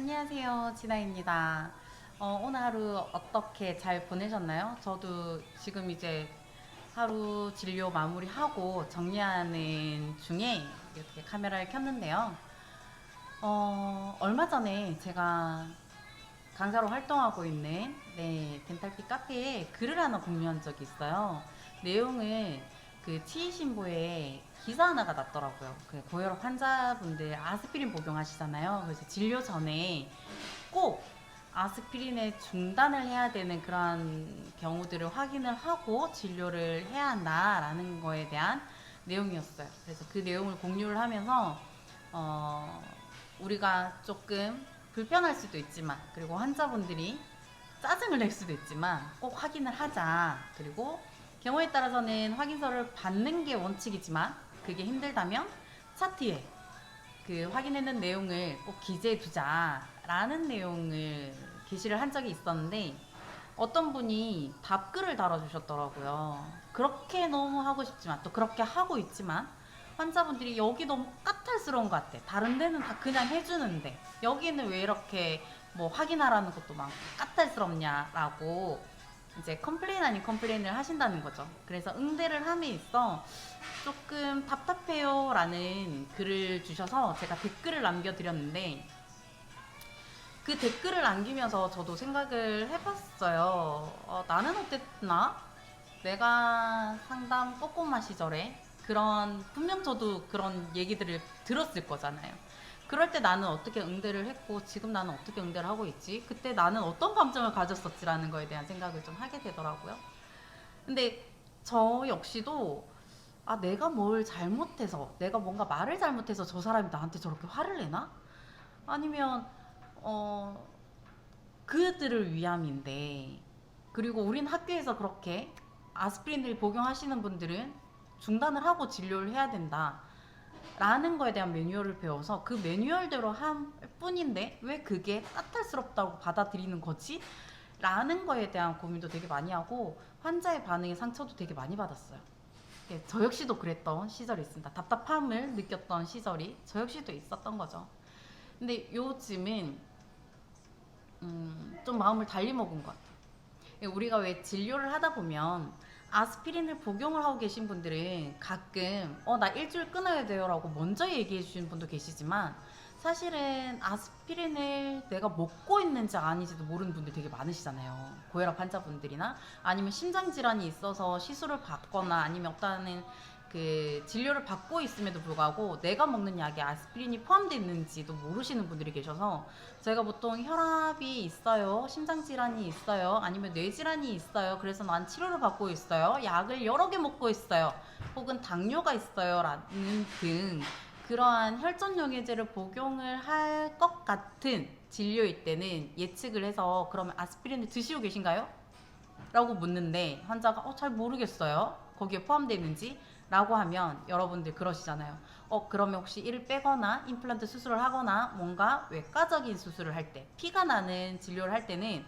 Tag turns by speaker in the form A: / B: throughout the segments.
A: 안녕하세요. 진아입니다. 오늘 하루 어떻게 잘 보내셨나요? 저도 지금 이제 하루 진료 마무리하고 정리하는 중에 이렇게 카메라를 켰는데요. 얼마 전에 제가 강사로 활동하고 있는 덴탈피 카페에 글을 하나 공유한 적이 있어요. 내용을 그 치이신보에 기사 하나가 났더라고요. 그 고혈압 환자분들 아스피린 복용하시잖아요. 그래서 진료 전에 꼭 아스피린의 중단을 해야 되는 그런 경우들을 확인을 하고 진료를 해야 한다라는 거에 대한 내용이었어요. 그래서 그 내용을 공유를 하면서 어, 우리가 조금 불편할 수도 있지만, 그리고 환자분들이 짜증을 낼 수도 있지만 꼭 확인을 하자. 그리고 경우에 따라서는 확인서를 받는 게 원칙이지만 그게 힘들다면 차트에 그 확인했는 내용을 꼭 기재해 두자라는 내용을 게시를 한 적이 있었는데, 어떤 분이 답글을 달아주셨더라고요. 그렇게 너무 하고 싶지만 또 그렇게 하고 있지만 환자분들이 여기 너무 까탈스러운 것 같아. 다른 데는 다 그냥 해주는데 여기는 왜 이렇게 뭐 확인하라는 것도 많고 까탈스럽냐라고 이제 컴플레인 아닌 컴플레인을 하신다는 거죠. 그래서 응대를 함에 있어 조금 답답해요 라는 글을 주셔서 제가 댓글을 남겨드렸는데, 그 댓글을 남기면서 저도 생각을 해봤어요. 나는 어땠나? 내가 상담 꼬꼬마 시절에 그런, 분명 저도 그런 얘기들을 들었을 거잖아요. 그럴 때 나는 어떻게 응대를 했고 지금 나는 어떻게 응대를 하고 있지? 그때 나는 어떤 감정을 가졌었지라는 거에 대한 생각을 좀 하게 되더라고요. 근데 저 역시도 내가 뭘 잘못해서, 내가 뭔가 말을 잘못해서 저 사람이 나한테 저렇게 화를 내나? 아니면 어 그들을 위함인데, 그리고 우린 학교에서 그렇게 아스피린을 복용하시는 분들은 중단을 하고 진료를 해야 된다 라는 거에 대한 매뉴얼을 배워서 그 매뉴얼대로 할 뿐인데 왜 그게 까탈스럽다고 받아들이는 거지? 라는 거에 대한 고민도 되게 많이 하고 환자의 반응에 상처도 되게 많이 받았어요. 예, 저 역시도 그랬던 시절이 있습니다. 답답함을 느꼈던 시절이 저 역시도 있었던 거죠. 근데 요즘은 좀 마음을 달리 먹은 것 같아요. 우리가 왜 진료를 하다 보면 아스피린을 복용을 하고 계신 분들은 가끔 나 일주일 끊어야 돼요 라고 먼저 얘기해 주시는 분도 계시지만, 사실은 아스피린을 내가 먹고 있는지 아닌지도 모르는 분들 되게 많으시잖아요. 고혈압 환자분들이나 아니면 심장질환이 있어서 시술을 받거나 아니면 없다는 그 진료를 받고 있음에도 불구하고 내가 먹는 약에 아스피린이 포함되어 있는지도 모르시는 분들이 계셔서, 저희가 보통 혈압이 있어요, 심장질환이 있어요, 아니면 뇌질환이 있어요, 그래서 난 치료를 받고 있어요, 약을 여러 개 먹고 있어요, 혹은 당뇨가 있어요 라는 등 그러한 혈전용해제를 복용을 할 것 같은 진료일 때는 예측을 해서 그러면 아스피린을 드시고 계신가요? 라고 묻는데, 환자가 잘 모르겠어요, 거기에 포함되어 있는지 라고 하면 여러분들 그러시잖아요. 그러면 혹시 이를 빼거나 임플란트 수술을 하거나 뭔가 외과적인 수술을 할 때, 피가 나는 진료를 할 때는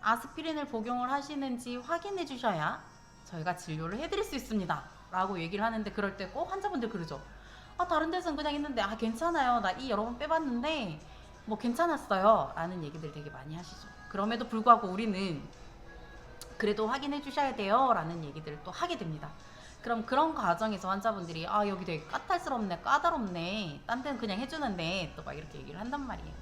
A: 아스피린을 복용을 하시는지 확인해 주셔야 저희가 진료를 해드릴 수 있습니다 라고 얘기를 하는데, 그럴 때 꼭 환자분들 그러죠. 다른 데서는 그냥 했는데 괜찮아요, 나 이 여러 번 빼봤는데 뭐 괜찮았어요 라는 얘기들 되게 많이 하시죠. 그럼에도 불구하고 우리는 그래도 확인해 주셔야 돼요 라는 얘기들을 또 하게 됩니다. 그럼 그런 과정에서 환자분들이 여기 되게 까탈스럽네, 까다롭네, 딴 데는 그냥 해주는데 또 막 이렇게 얘기를 한단 말이에요.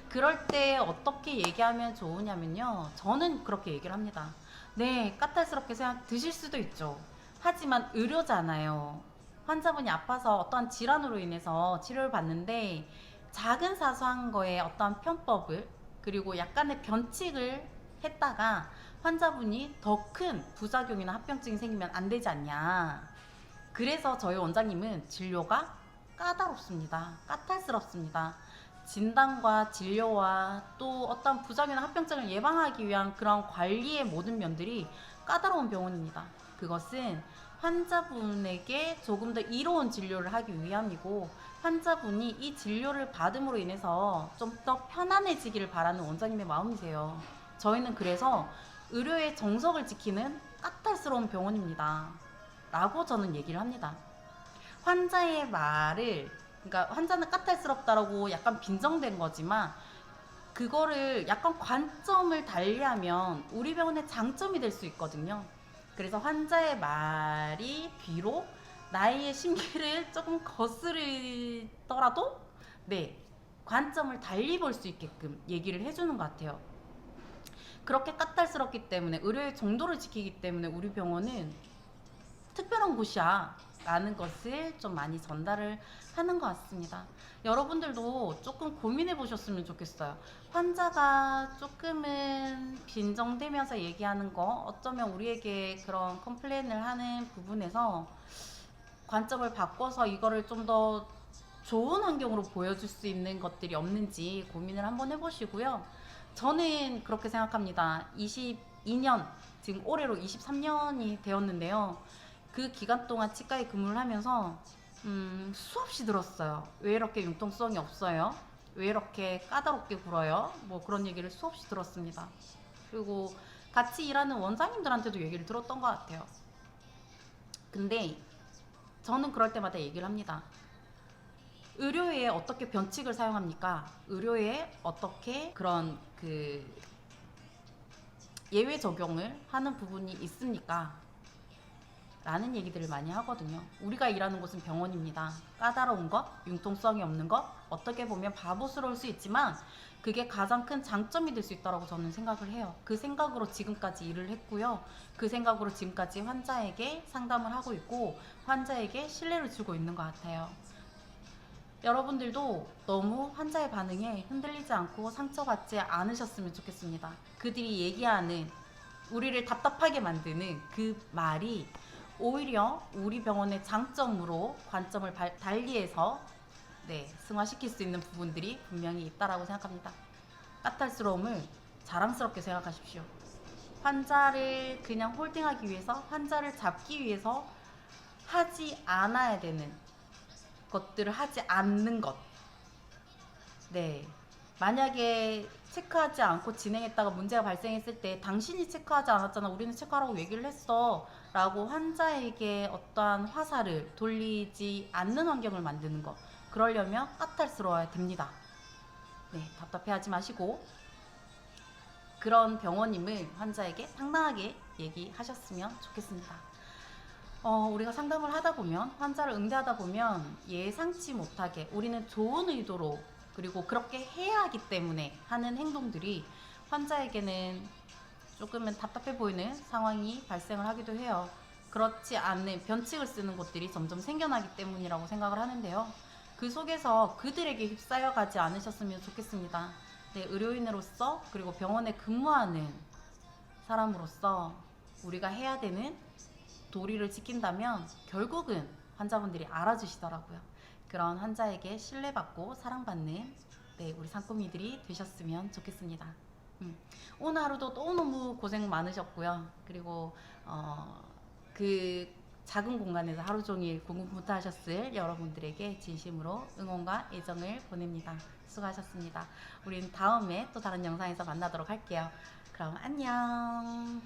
A: 그럴 때 어떻게 얘기하면 좋으냐면요, 저는 그렇게 얘기를 합니다. 네, 까탈스럽게 생각 드실 수도 있죠. 하지만 의료잖아요. 환자분이 아파서 어떠한 질환으로 인해서 치료를 받는데 작은 사소한 거에 어떠한 편법을, 그리고 약간의 변칙을 했다가 환자분이 더 큰 부작용이나 합병증이 생기면 안 되지 않냐. 그래서 저희 원장님은 진료가 까다롭습니다. 까탈스럽습니다. 진단과 진료와 또 어떤 부작용이나 합병증을 예방하기 위한 그런 관리의 모든 면들이 까다로운 병원입니다. 그것은 환자분에게 조금 더 이로운 진료를 하기 위함이고, 환자분이 이 진료를 받음으로 인해서 좀 더 편안해지기를 바라는 원장님의 마음이세요. 저희는 그래서 의료의 정석을 지키는 까탈스러운 병원입니다 라고 저는 얘기를 합니다. 환자의 말을, 그러니까 환자는 까탈스럽다라고 약간 빈정된 거지만 그거를 약간 관점을 달리하면 우리 병원의 장점이 될 수 있거든요. 그래서 환자의 말이 비록 나의 심기를 조금 거스르더라도 네, 관점을 달리 볼 수 있게끔 얘기를 해주는 것 같아요. 그렇게 까탈스럽기 때문에 의료의 정도를 지키기 때문에 우리 병원은 특별한 곳이야 라는 것을 좀 많이 전달을 하는 것 같습니다. 여러분들도 조금 고민해 보셨으면 좋겠어요. 환자가 조금은 빈정대면서 얘기하는 거, 어쩌면 우리에게 그런 컴플레인을 하는 부분에서 관점을 바꿔서 이거를 좀 더 좋은 환경으로 보여줄 수 있는 것들이 없는지 고민을 한번 해보시고요. 저는 그렇게 생각합니다. 22년, 지금 올해로 23년이 되었는데요. 그 기간 동안 치과에 근무를 하면서 수없이 들었어요. 왜 이렇게 융통성이 없어요? 왜 이렇게 까다롭게 굴어요? 뭐 그런 얘기를 수없이 들었습니다. 그리고 같이 일하는 원장님들한테도 얘기를 들었던 것 같아요. 근데 저는 그럴 때마다 얘기를 합니다. 의료에 어떻게 변칙을 사용합니까? 의료에 어떻게 그런 그 예외 적용을 하는 부분이 있습니까? 라는 얘기들을 많이 하거든요. 우리가 일하는 곳은 병원입니다. 까다로운 것, 융통성이 없는 것, 어떻게 보면 바보스러울 수 있지만 그게 가장 큰 장점이 될 수 있다고 저는 생각을 해요. 그 생각으로 지금까지 일을 했고요. 그 생각으로 지금까지 환자에게 상담을 하고 있고 환자에게 신뢰를 주고 있는 것 같아요. 여러분들도 너무 환자의 반응에 흔들리지 않고 상처받지 않으셨으면 좋겠습니다. 그들이 얘기하는 우리를 답답하게 만드는 그 말이 오히려 우리 병원의 장점으로 관점을 달리해서 네, 승화시킬 수 있는 부분들이 분명히 있다라고 생각합니다. 까탈스러움을 자랑스럽게 생각하십시오. 환자를 그냥 홀딩하기 위해서, 환자를 잡기 위해서 하지 않아야 되는 것들을 하지 않는 것. 네. 만약에 체크하지 않고 진행했다가 문제가 발생했을 때 당신이 체크하지 않았잖아. 우리는 체크하라고 얘기를 했어. 라고 환자에게 어떠한 화살을 돌리지 않는 환경을 만드는 것. 그러려면 까탈스러워야 됩니다. 네. 답답해하지 마시고 그런 병원임을 환자에게 당당하게 얘기하셨으면 좋겠습니다. 우리가 상담을 하다 보면 환자를 응대하다 보면 예상치 못하게 우리는 좋은 의도로 그리고 그렇게 해야 하기 때문에 하는 행동들이 환자에게는 조금은 답답해 보이는 상황이 발생을 하기도 해요. 그렇지 않는 변칙을 쓰는 곳들이 점점 생겨나기 때문이라고 생각을 하는데요. 그 속에서 그들에게 휩싸여 가지 않으셨으면 좋겠습니다. 네, 의료인으로서 그리고 병원에 근무하는 사람으로서 우리가 해야 되는 도리를 지킨다면 결국은 환자분들이 알아주시더라고요. 그런 환자에게 신뢰받고 사랑받는 네, 우리 상꾸미들이 되셨으면 좋겠습니다. 오늘 하루도 너무 고생 많으셨고요. 그리고 그 작은 공간에서 하루 종일 고군분투하셨을 여러분들에게 진심으로 응원과 애정을 보냅니다. 수고하셨습니다. 우리는 다음에 또 다른 영상에서 만나도록 할게요. 그럼 안녕.